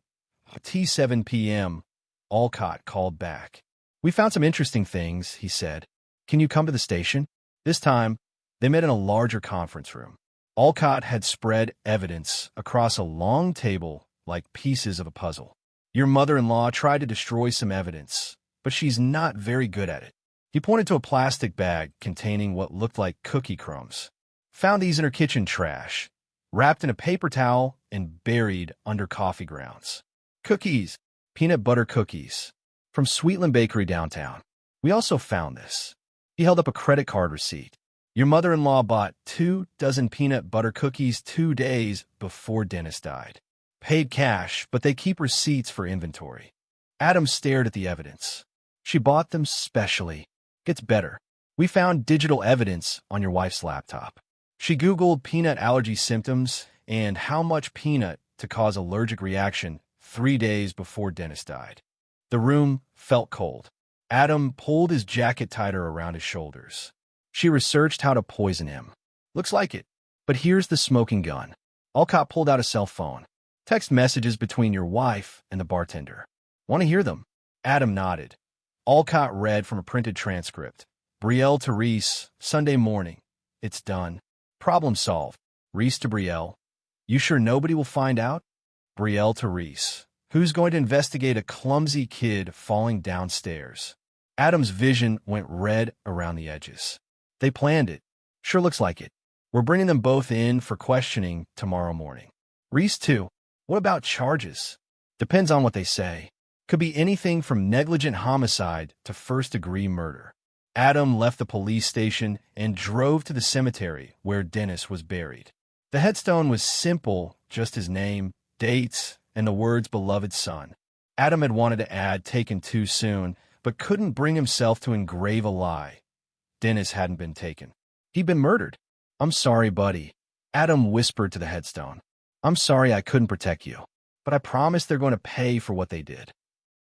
At 7 p.m., Alcott called back. "We found some interesting things," he said. "Can you come to the station?" This time, they met in a larger conference room. Alcott had spread evidence across a long table like pieces of a puzzle. "Your mother-in-law tried to destroy some evidence, but she's not very good at it." He pointed to a plastic bag containing what looked like cookie crumbs. "Found these in her kitchen trash, wrapped in a paper towel and buried under coffee grounds. Cookies, peanut butter cookies, from Sweetland Bakery downtown. We also found this." He held up a credit card receipt. "Your mother-in-law bought 2 dozen peanut butter cookies 2 days before Dennis died. Paid cash, but they keep receipts for inventory." Adam stared at the evidence. "She bought them specially. Gets better. We found digital evidence on your wife's laptop. She Googled peanut allergy symptoms and how much peanut to cause allergic reaction 3 days before Dennis died." The room felt cold. Adam pulled his jacket tighter around his shoulders. "She researched how to poison him. Looks like it. But here's the smoking gun." Alcott pulled out a cell phone. "Text messages between your wife and the bartender. Want to hear them?" Adam nodded. Alcott read from a printed transcript. "Brielle to Reese, Sunday morning. It's done. Problem solved. Reese to Brielle. You sure nobody will find out?" Brielle to Reese. "Who's going to investigate a clumsy kid falling downstairs?" Adam's vision went red around the edges. "They planned it. Sure looks like it. We're bringing them both in for questioning tomorrow morning." "Reese too. What about charges?" "Depends on what they say. Could be anything from negligent homicide to first-degree murder." Adam left the police station and drove to the cemetery where Dennis was buried. The headstone was simple, just his name, dates, and the words "beloved son." Adam had wanted to add "taken too soon," but couldn't bring himself to engrave a lie. Dennis hadn't been taken. He'd been murdered. "I'm sorry, buddy," Adam whispered to the headstone. "I'm sorry I couldn't protect you, but I promise they're going to pay for what they did."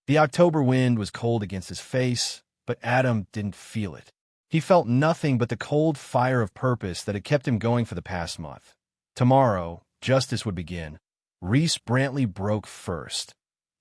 The October wind was cold against his face, but Adam didn't feel it. He felt nothing but the cold fire of purpose that had kept him going for the past month. Tomorrow, justice would begin. Reese Brantley broke first.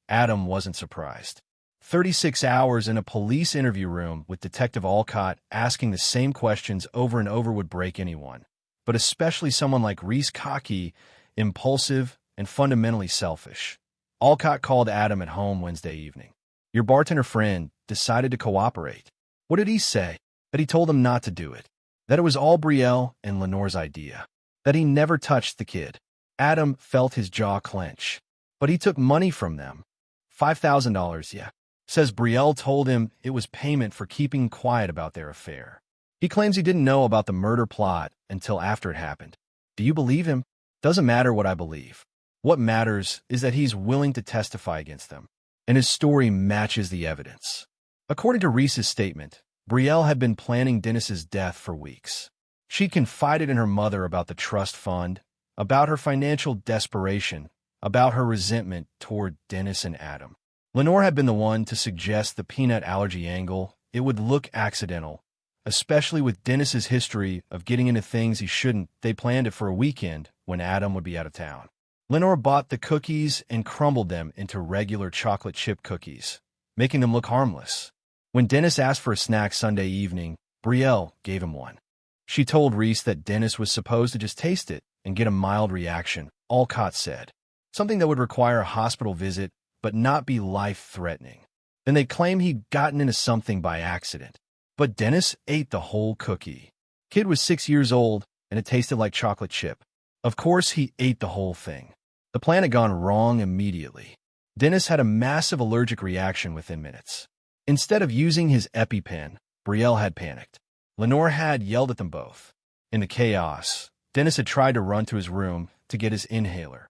Adam wasn't surprised. 36 hours in a police interview room with Detective Alcott asking the same questions over and over would break anyone, but especially someone like Reese, cocky, impulsive, and fundamentally selfish. Alcott called Adam at home Wednesday evening. "Your bartender friend decided to cooperate." "What did he say?" "That he told them not to do it. That it was all Brielle and Lenore's idea. That he never touched the kid." Adam felt his jaw clench. "But he took money from them. $5,000, yeah. Says Brielle told him it was payment for keeping quiet about their affair. He claims he didn't know about the murder plot until after it happened. Do you believe him?" "Doesn't matter what I believe. What matters is that he's willing to testify against them." and his story matches the evidence. According to Reese's statement, Brielle had been planning Dennis's death for weeks. She confided in her mother about the trust fund, about her financial desperation, about her resentment toward Dennis and Adam. Lenore had been the one to suggest the peanut allergy angle. It would look accidental, especially with Dennis's history of getting into things he shouldn't. They planned it for a weekend when Adam would be out of town. Lenore bought the cookies and crumbled them into regular chocolate chip cookies, making them look harmless. When Dennis asked for a snack Sunday evening, Brielle gave him one. She told Reese that Dennis was supposed to just taste it and get a mild reaction, Alcott said. Something that would require a hospital visit but not be life-threatening. Then they claim he'd gotten into something by accident. But Dennis ate the whole cookie. Kid was 6 years old, and it tasted like chocolate chip. Of course, he ate the whole thing. The plan had gone wrong immediately. Dennis had a massive allergic reaction within minutes. Instead of using his EpiPen, Brielle had panicked. Lenore had yelled at them both. In the chaos, Dennis had tried to run to his room to get his inhaler.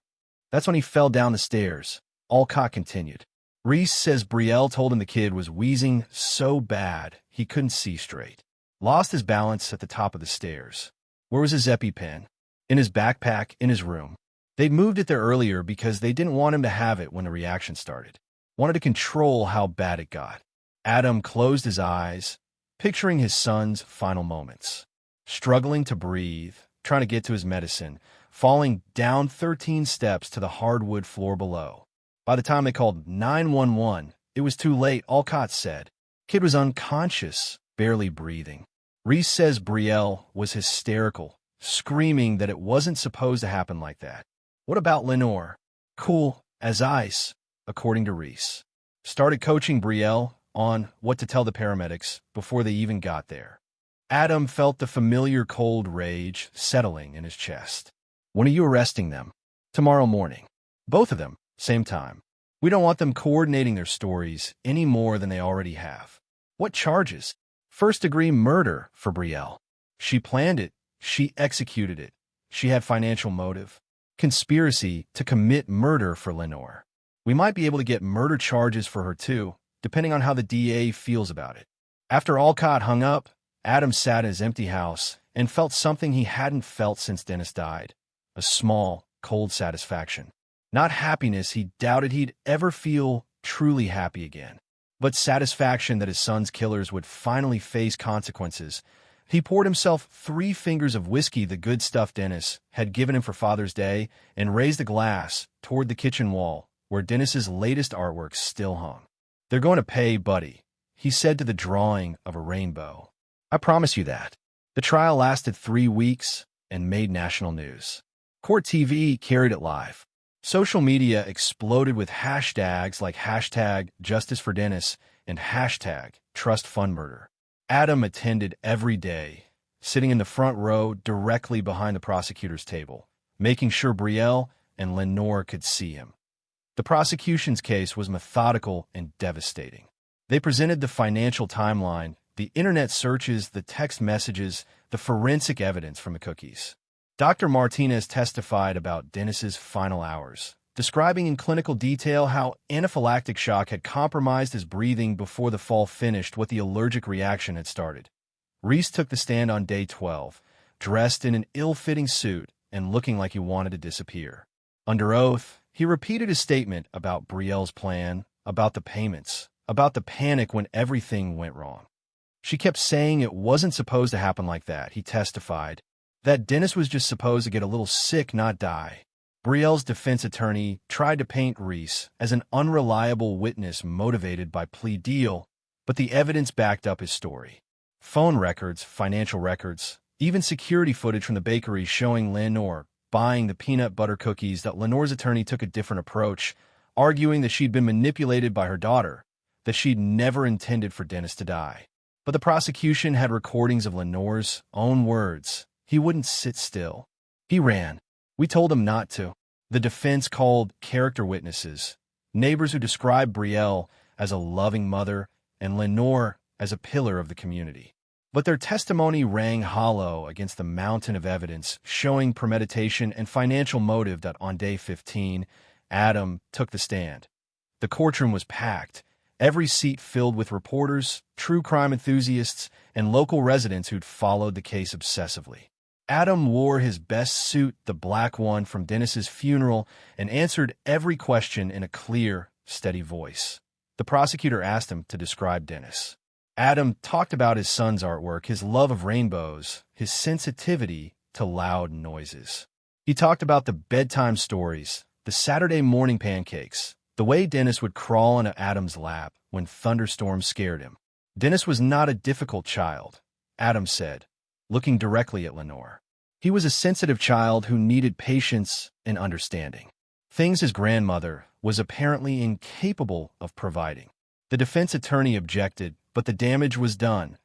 That's when he fell down the stairs. Alcott continued. Reese says Brielle told him the kid was wheezing so bad he couldn't see straight. Lost his balance at the top of the stairs. Where was his EpiPen? In his backpack, in his room. They'd moved it there earlier because they didn't want him to have it when the reaction started. Wanted to control how bad it got. Adam closed his eyes, picturing his son's final moments. Struggling to breathe, trying to get to his medicine, falling down 13 steps to the hardwood floor below. By the time they called 911, it was too late, Alcott said. Kid was unconscious, barely breathing. Reese says Brielle was hysterical, screaming that it wasn't supposed to happen like that. What about Lenore? Cool as ice, according to Reese. Started coaching Brielle on what to tell the paramedics before they even got there. Adam felt the familiar cold rage settling in his chest. When are you arresting them? Tomorrow morning. Both of them, same time. We don't want them coordinating their stories any more than they already have. What charges? First-degree murder for Brielle. She planned it. She executed it. She had financial motive. Conspiracy to commit murder for Lenore. We might be able to get murder charges for her too, depending on how the DA feels about it. After Alcott hung up, Adam sat in his empty house and felt something he hadn't felt since Dennis died. A small, cold satisfaction. Not happiness. He doubted he'd ever feel truly happy again. But satisfaction that his son's killers would finally face consequences. He poured himself 3 fingers of whiskey, the good stuff Dennis had given him for Father's Day, and raised a glass toward the kitchen wall, where Dennis's latest artwork still hung. They're going to pay Buddy, he said to the drawing of a rainbow. I promise you that. The trial lasted 3 weeks and made national news. Court TV carried it live. Social media exploded with hashtags like #JusticeForDennis and #TrustFundMurder. Adam attended every day, sitting in the front row directly behind the prosecutor's table, making sure Brielle and Lenore could see him. The prosecution's case was methodical and devastating. They presented the financial timeline, the internet searches, the text messages, the forensic evidence from the cookies. Dr. Martinez testified about Dennis's final hours, describing in clinical detail how anaphylactic shock had compromised his breathing before the fall finished, what the allergic reaction had started. Reese took the stand on day 12, dressed in an ill-fitting suit and looking like he wanted to disappear. Under oath, he repeated his statement about Brielle's plan, about the payments, about the panic when everything went wrong. She kept saying it wasn't supposed to happen like that, he testified, that Dennis was just supposed to get a little sick, not die. Brielle's defense attorney tried to paint Reese as an unreliable witness motivated by plea deal, but the evidence backed up his story. Phone records, financial records, even security footage from the bakery showing Lenore buying the peanut butter cookies. That Lenore's attorney took a different approach, arguing that she'd been manipulated by her daughter, that she'd never intended for Dennis to die. But the prosecution had recordings of Lenore's own words. He wouldn't sit still. He ran. We told him not to. The defense called character witnesses, neighbors who described Brielle as a loving mother and Lenore as a pillar of the community. But their testimony rang hollow against the mountain of evidence showing premeditation and financial motive. That on day 15, Adam took the stand. The courtroom was packed, every seat filled with reporters, true crime enthusiasts, and local residents who'd followed the case obsessively. Adam wore his best suit, the black one from Dennis's funeral, and answered every question in a clear, steady voice. The prosecutor asked him to describe Dennis. Adam talked about his son's artwork, his love of rainbows, his sensitivity to loud noises. He talked about the bedtime stories, the Saturday morning pancakes, the way Dennis would crawl into Adam's lap when thunderstorms scared him. Dennis was not a difficult child, Adam said, looking directly at Lenore. He was a sensitive child who needed patience and understanding. Things his grandmother was apparently incapable of providing. The defense attorney objected, but the damage was done.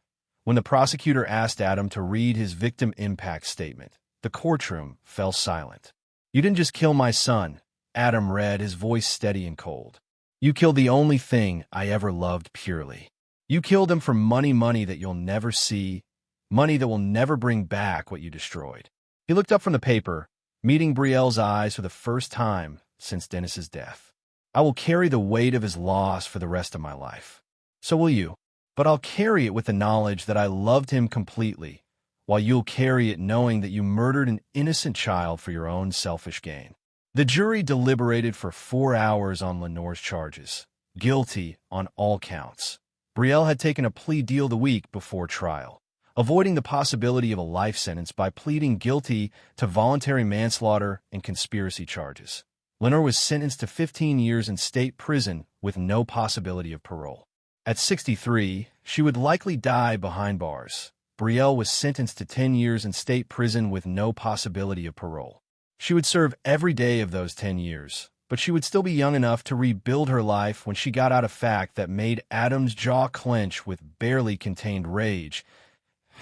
When the prosecutor asked Adam to read his victim impact statement, the courtroom fell silent. "You didn't just kill my son," Adam read, his voice steady and cold. "You killed the only thing I ever loved purely. You killed him for money that you'll never see, money that will never bring back what you destroyed." He looked up from the paper, meeting Brielle's eyes for the first time since Dennis's death. "I will carry the weight of his loss for the rest of my life. So will you. But I'll carry it with the knowledge that I loved him completely, while you'll carry it knowing that you murdered an innocent child for your own selfish gain." The jury deliberated for 4 hours on Lenore's charges, guilty on all counts. Brielle had taken a plea deal the week before trial, avoiding the possibility of a life sentence by pleading guilty to voluntary manslaughter and conspiracy charges. Lenore was sentenced to 15 years in state prison with no possibility of parole. At 63, she would likely die behind bars. Brielle was sentenced to 10 years in state prison with no possibility of parole. She would serve every day of those 10 years, but she would still be young enough to rebuild her life when she got out a fact that made Adam's jaw clench with barely contained rage.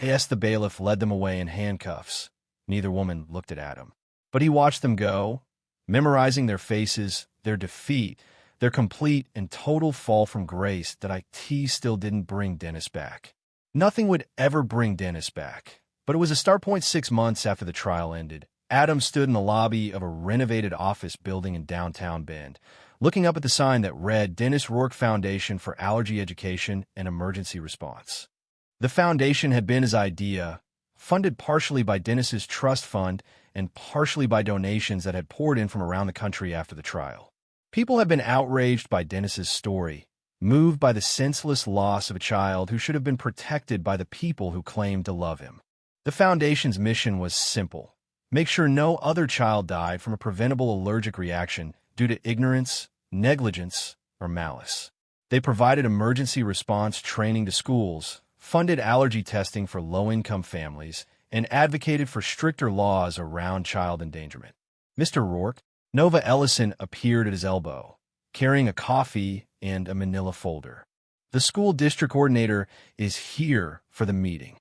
Yes, the bailiff led them away in handcuffs. Neither woman looked at Adam. But he watched them go, memorizing their faces, their defeat, their complete and total fall from grace that IT still didn't bring Dennis back. Nothing would ever bring Dennis back. But it was a start point 6 months after the trial ended. Adam stood in the lobby of a renovated office building in downtown Bend, looking up at the sign that read Dennis Rourke Foundation for Allergy Education and Emergency Response. The foundation had been his idea, funded partially by Dennis's trust fund and partially by donations that had poured in from around the country after the trial. People have been outraged by Dennis's story, moved by the senseless loss of a child who should have been protected by the people who claimed to love him. The foundation's mission was simple: make sure no other child died from a preventable allergic reaction due to ignorance, negligence, or malice. They provided emergency response training to schools, funded allergy testing for low-income families, and advocated for stricter laws around child endangerment. Mr. Rourke, Nova Ellison appeared at his elbow, carrying a coffee and a manila folder. "The school district coordinator is here for the meeting."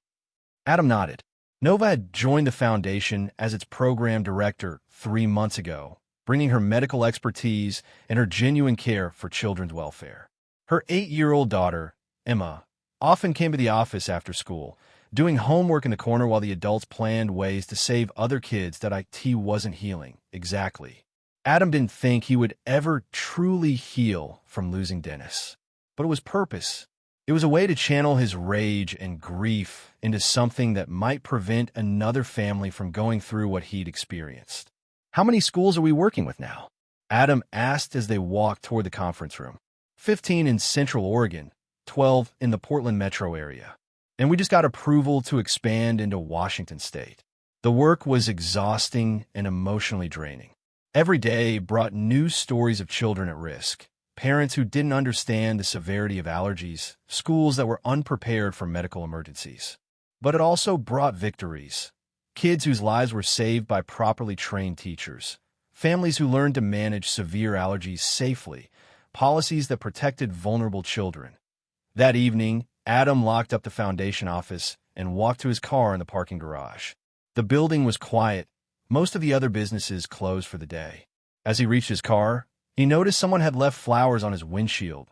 Adam nodded. Nova had joined the foundation as its program director 3 months ago, bringing her medical expertise and her genuine care for children's welfare. Her 8-year-old daughter, Emma, often came to the office after school, doing homework in the corner while the adults planned ways to save other kids that IT wasn't healing. Exactly. Adam didn't think he would ever truly heal from losing Dennis. But it was purpose. It was a way to channel his rage and grief into something that might prevent another family from going through what he'd experienced. "How many schools are we working with now?" Adam asked as they walked toward the conference room. 15 in Central Oregon, 12 in the Portland metro area. And we just got approval to expand into Washington state. The work was exhausting and emotionally draining. Every day brought new stories of children at risk, parents who didn't understand the severity of allergies, schools that were unprepared for medical emergencies. But it also brought victories, kids whose lives were saved by properly trained teachers, families who learned to manage severe allergies safely, policies that protected vulnerable children. That evening, Adam locked up the foundation office and walked to his car in the parking garage. The building was quiet. Most of the other businesses closed for the day. As he reached his car, he noticed someone had left flowers on his windshield,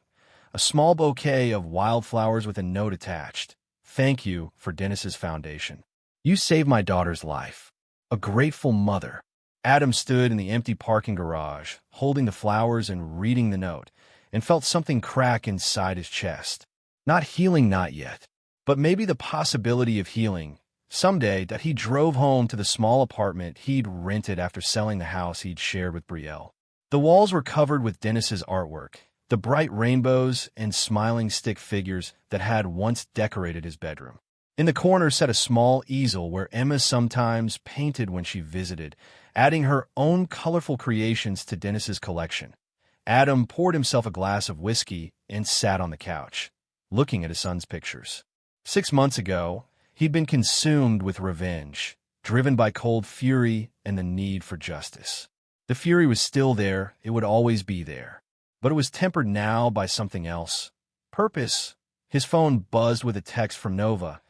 a small bouquet of wildflowers with a note attached. "Thank you for Dennis's foundation. You saved my daughter's life." A grateful mother. Adam stood in the empty parking garage, holding the flowers and reading the note, and felt something crack inside his chest. Not healing, not yet, but maybe the possibility of healing someday. That he drove home to the small apartment he'd rented after selling the house he'd shared with Brielle. The walls were covered with Dennis's artwork, the bright rainbows and smiling stick figures that had once decorated his bedroom. In the corner sat a small easel where Emma sometimes painted when she visited, adding her own colorful creations to Dennis's collection. Adam poured himself a glass of whiskey and sat on the couch, looking at his son's pictures. 6 months ago, he'd been consumed with revenge, driven by cold fury and the need for justice. The fury was still there, it would always be there. But it was tempered now by something else. Purpose. His phone buzzed with a text from Nova.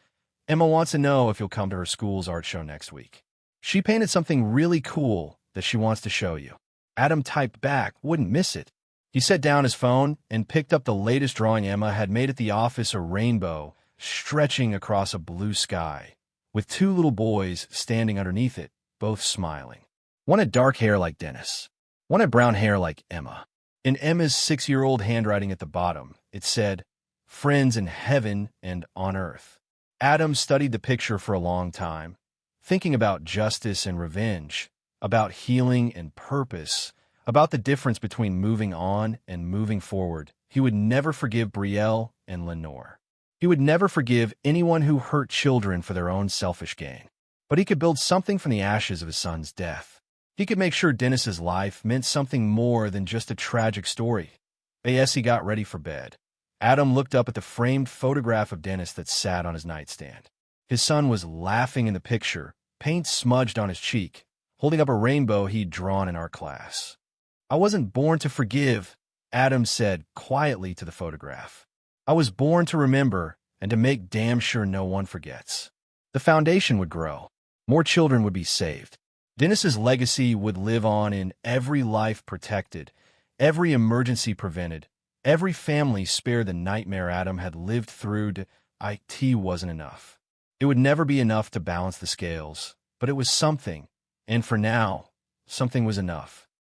Emma wants to know if you'll come to her school's art show next week. She painted something really cool that she wants to show you. Adam typed back, wouldn't miss it. He set down his phone and picked up the latest drawing Emma had made at the office, a rainbow stretching across a blue sky, with 2 little boys standing underneath it, both smiling. One had dark hair like Dennis. One had brown hair like Emma. In Emma's 6-year-old handwriting at the bottom, it said, "Friends in heaven and on earth." Adam studied the picture for a long time, thinking about justice and revenge, about healing and purpose, about the difference between moving on and moving forward. He would never forgive Brielle and Lenore. He would never forgive anyone who hurt children for their own selfish gain. But he could build something from the ashes of his son's death. He could make sure Dennis's life meant something more than just a tragic story. As he got ready for bed, Adam looked up at the framed photograph of Dennis that sat on his nightstand. His son was laughing in the picture, paint smudged on his cheek, holding up a rainbow he'd drawn in art class. "I wasn't born to forgive," Adam said quietly to the photograph. "I was born to remember and to make damn sure no one forgets." The foundation would grow. More children would be saved. Dennis's legacy would live on in every life protected, every emergency prevented, every family spared the nightmare Adam had lived through. It wasn't enough. It would never be enough to balance the scales, but it was something, and for now, something was enough.